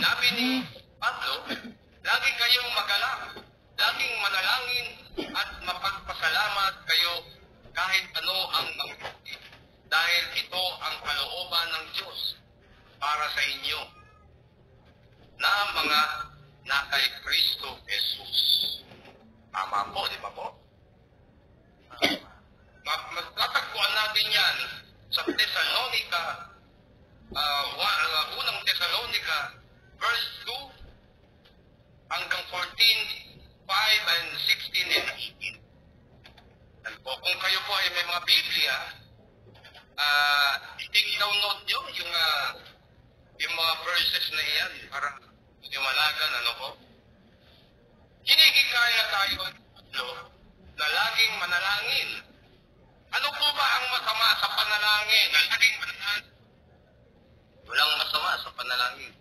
Sinabi ni Pablo, lagi kayong magalak, laging manalangin at mapagpasalamat kayo kahit ano ang mangyari. Dahil ito ang kalooban ng Diyos para sa inyo na mga na kay Kristo Jesus. Tama po, di ba po? Matatagpuan natin yan sa Thessalonica, unang Thessalonica, verse 2 hanggang 14, 5 and 16 and 18. And po, kung kayo po ay may mga Biblia, i-download nyo yung mga verses na iyan para liwanagan, ano po? Hinihikaya tayo na laging manalangin. Ano po ba ang masama sa panalangin? Na laging manalangin? Walang masama sa panalangin.